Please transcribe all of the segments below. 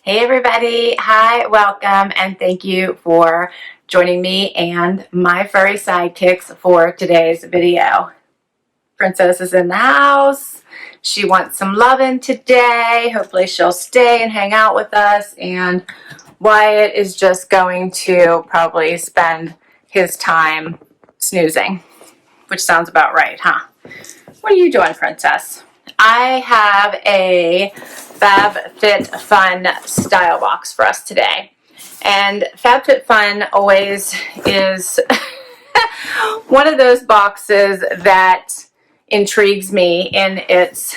Hey everybody, hi, welcome, and thank you for joining me and my furry sidekicks for today's video. Princess is in the house. She wants some loving today. Hopefully she'll stay and hang out with us, and Wyatt is just going to probably spend his time snoozing, which sounds about right, huh? What are you doing, Princess? I have a FabFitFun Style box for us today. And FabFitFun always is one of those boxes that intrigues me in its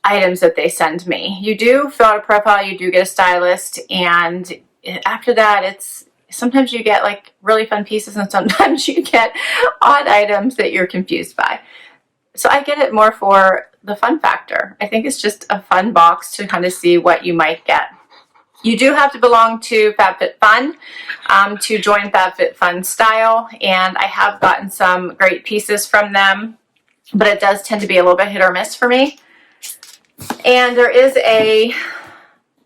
items that they send me. You do fill out a profile, you do get a stylist, and after that it's sometimes you get like really fun pieces and sometimes you get odd items that you're confused by. So I get it more for the fun factor. I think it's just a fun box to kind of see what you might get. You do have to belong to FabFitFun to join FabFitFun Style, and I have gotten some great pieces from them, but it does tend to be a little bit hit or miss for me. And there is I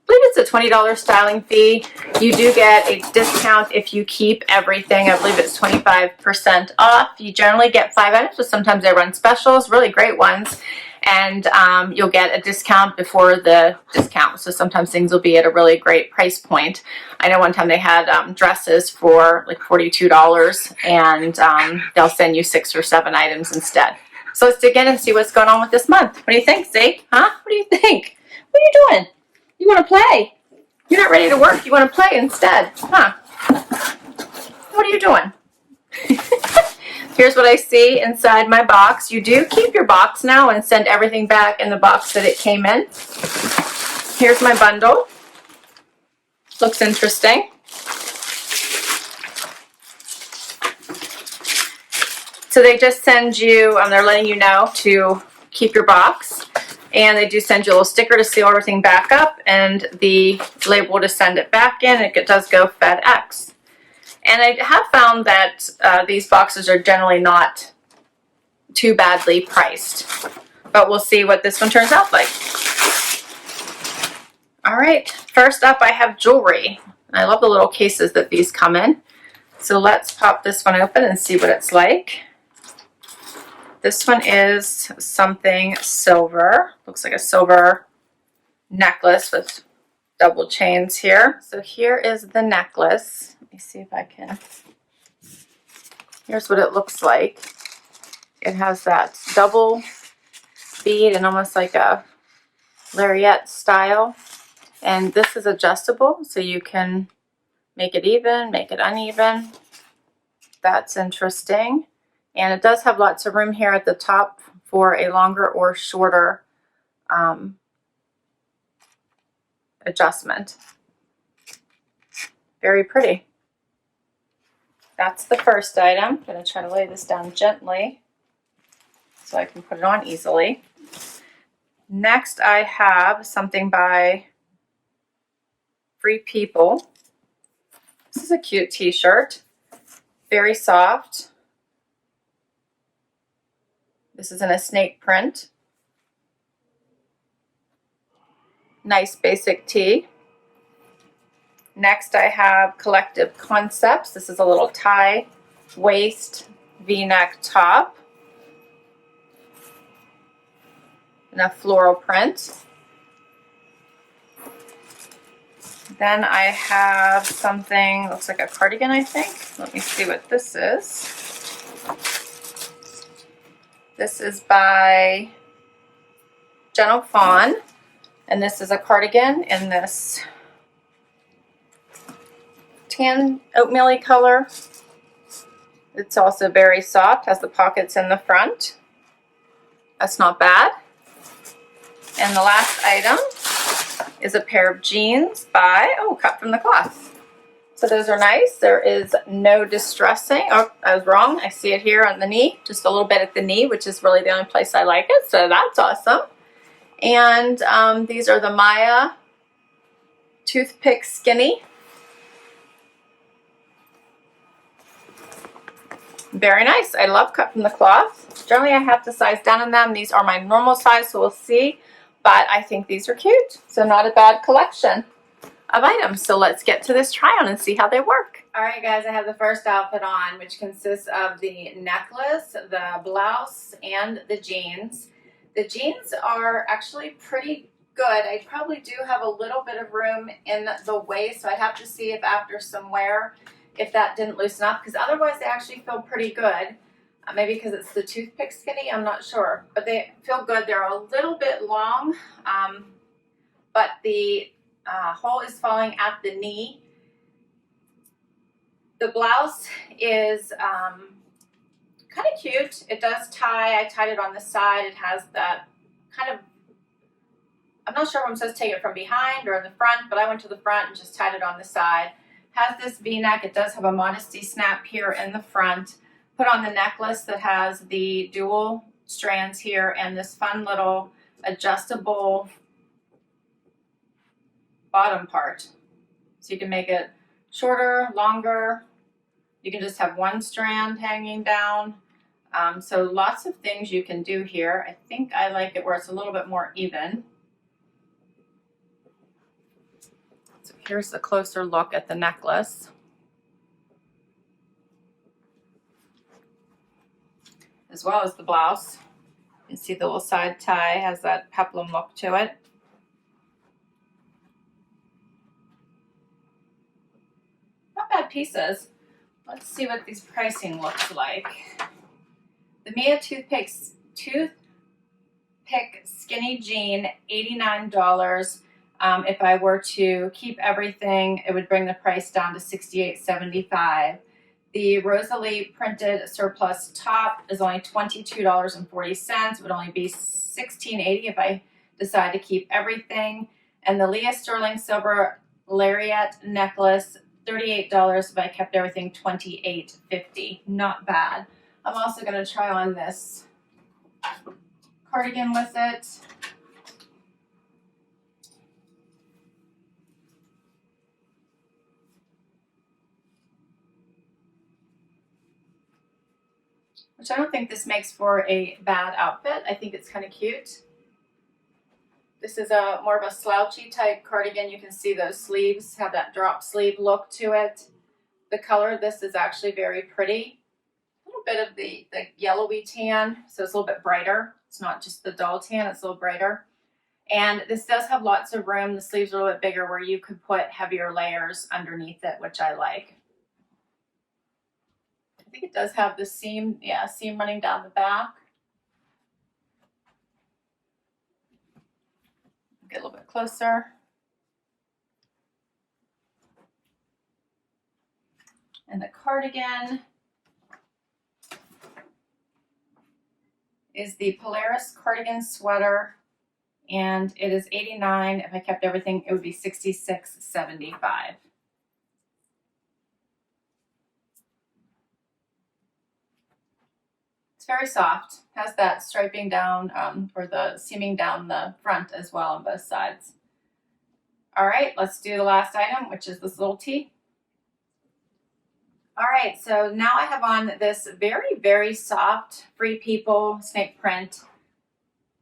believe it's a $20 styling fee. You do get a discount if you keep everything. I believe it's 25% off. You generally get 5 items, but sometimes they run specials, really great ones. And you'll get a discount before the discount. So sometimes things will be at a really great price point. I know one time they had dresses for like $42 and they'll send you 6 or 7 items instead. So let's dig in and see what's going on with this month. What do you think, Zeke? Huh? What do you think? What are you doing? You want to play? You're not ready to work. You want to play instead, huh? What are you doing? Here's what I see inside my box. You do keep your box now and send everything back in the box that it came in. Here's my bundle. Looks interesting. So they just send you, they're letting you know to keep your box. And they do send you a little sticker to seal everything back up and the label to send it back in. It does go FedEx. And I have found that these boxes are generally not too badly priced. But we'll see what this one turns out like. All right, first up I have jewelry. I love the little cases that these come in. So let's pop this one open and see what it's like. This one is something silver. Looks like a silver necklace with double chains here. So here is the necklace. Let me see if I can. Here's what it looks like. It has that double bead and almost like a Lariat style. And this is adjustable, so you can make it even, make it uneven. That's interesting. And it does have lots of room here at the top for a longer or shorter adjustment. Very pretty. That's the first item. I'm going to try to lay this down gently so I can put it on easily. Next I have something by Free People. This is a cute t-shirt. Very soft. This is in a snake print. Nice basic tee. Next I have Collective Concepts. This is a little tie waist V-neck top in a floral print. Then I have something, looks like a cardigan, I think. Let me see what this is. This is by Gentle Fawn, and this is a cardigan in this tan oatmeal-y color. It's also very soft, has the pockets in the front. That's not bad. And the last item is a pair of jeans by, cut from the cloth. So those are nice. There is no distressing. Oh, I was wrong. I see it here on the knee, just a little bit at the knee, which is really the only place I like it. So that's awesome. And these are the Maya Toothpick Skinny. Very nice. I love cut from the cloth. Generally I have to size down in them. These are my normal size, so we'll see but I think these are cute. So not a bad collection of items. So let's get to this try on and see how they work. All right, guys, I have the first outfit on, which consists of the necklace, the blouse, and the jeans. The jeans are actually pretty good. I probably do have a little bit of room in the waist, so I'd have to see if after some wear, if that didn't loosen up, because otherwise they actually feel pretty good. Maybe because it's the Toothpick skinny, I'm not sure, but they feel good. They're a little bit long, but the hole is falling at the knee. The blouse is kind of cute. It does tie. I tied it on the side. It has that kind of, I'm not sure if I'm supposed to take it from behind or in the front, but I went to the front and just tied it on the side. Has this V-neck. It does have a modesty snap here in the front. Put on the necklace that has the dual strands here and this fun little adjustable bottom part. So you can make it shorter, longer. You can just have one strand hanging down. So lots of things you can do here. I think I like it where it's a little bit more even. So here's a closer look at the necklace. As well as the blouse. You can see the little side tie has that peplum look to it. Not bad pieces. Let's see what these pricing looks like. The Mia Toothpick Skinny Jean, $89. If I were to keep everything, it would bring the price down to $68.75. The Rosalie printed surplus top is only $22.40. It would only be $16.80 if I decide to keep everything. And the Leah sterling silver Lariat necklace, $38 if I kept everything, $28.50. Not bad. I'm also going to try on this cardigan with it. Which I don't think this makes for a bad outfit. I think it's kind of cute. This is a more of a slouchy type cardigan. You can see those sleeves have that drop sleeve look to it. The color of this is actually very pretty. A little bit of the yellowy tan, so it's a little bit brighter. It's not just the dull tan, it's a little brighter. And this does have lots of room. The sleeves are a little bit bigger where you could put heavier layers underneath it, which I like. I think it does have the seam, yeah, seam running down the back. Get a little bit closer. And the cardigan is the Polaris cardigan sweater, and it is $89. If I kept everything, it would be $66.75. It's very soft. Has that striping down or the seaming down the front as well on both sides. All right, let's do the last item, which is this little tee. All right, so now I have on this very, very soft Free People snake print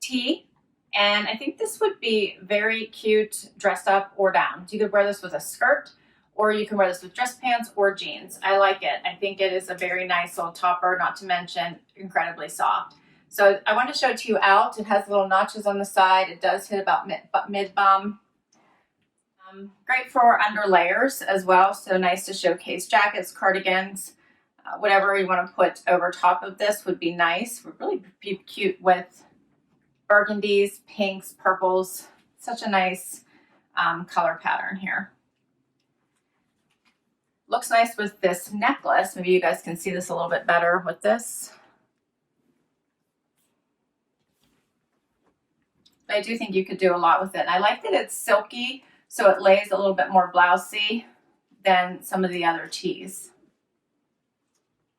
tee. And I think this would be very cute dressed up or down. You could wear this with a skirt, or you can wear this with dress pants or jeans. I like it. I think it is a very nice little topper, not to mention incredibly soft. So I want to show it to you out. It has little notches on the side. It does hit about mid-bum. Great for under layers as well. So nice to showcase jackets, cardigans, whatever you want to put over top of this would be nice. Would really be cute with burgundies, pinks, purples. Such a nice color pattern here. Looks nice with this necklace. Maybe you guys can see this a little bit better with this. But I do think you could do a lot with it. And I like that it's silky, so it lays a little bit more blousy than some of the other tees.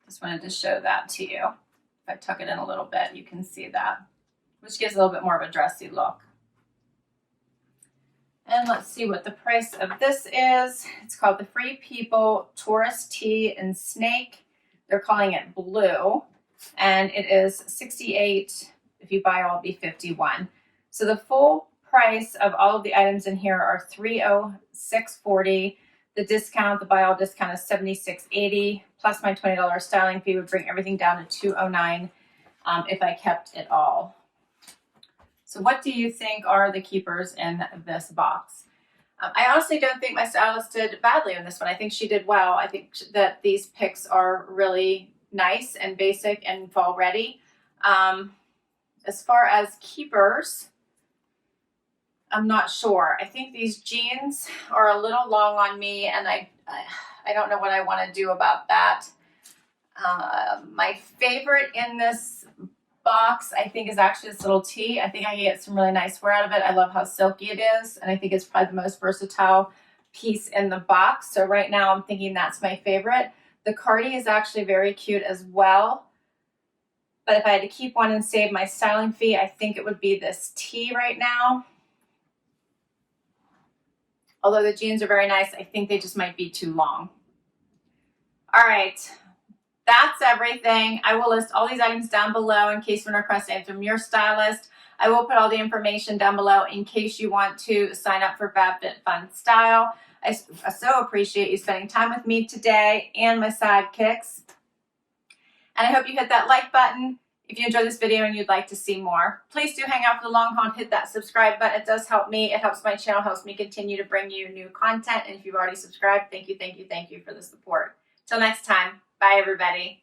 Just wanted to show that to you. If I tuck it in a little bit, you can see that, which gives a little bit more of a dressy look. And let's see what the price of this is. It's called the Free People Tourist Tee in Snake. They're calling it blue. And it is $68. If you buy all, it'll be $51. So the full price of all of the items in here are $306.40. The discount, the buy all discount is $76.80 plus my $20 styling fee would bring everything down to $209 if I kept it all. So what do you think are the keepers in this box? I honestly don't think my stylist did badly on this one. I think she did well. I think that these picks are really nice and basic and fall ready. As far as keepers, I'm not sure. I think these jeans are a little long on me, and I don't know what I want to do about that. My favorite in this box, I think, is actually this little tee. I think I can get some really nice wear out of it. I love how silky it is, and I think it's probably the most versatile piece in the box. So right now I'm thinking that's my favorite. The cardi is actually very cute as well. But if I had to keep one and save my styling fee, I think it would be this tee right now. Although the jeans are very nice, I think they just might be too long. All right, that's everything. I will list all these items down below in case you want to request anything from your stylist. I will put all the information down below in case you want to sign up for FabFitFun Style. I so appreciate you spending time with me today and my sidekicks. And I hope you hit that like button if you enjoyed this video and you'd like to see more. Please do hang out for the long haul and hit that subscribe button. It does help me. It helps my channel, helps me continue to bring you new content. And if you've already subscribed, thank you for the support. Till next time, bye everybody.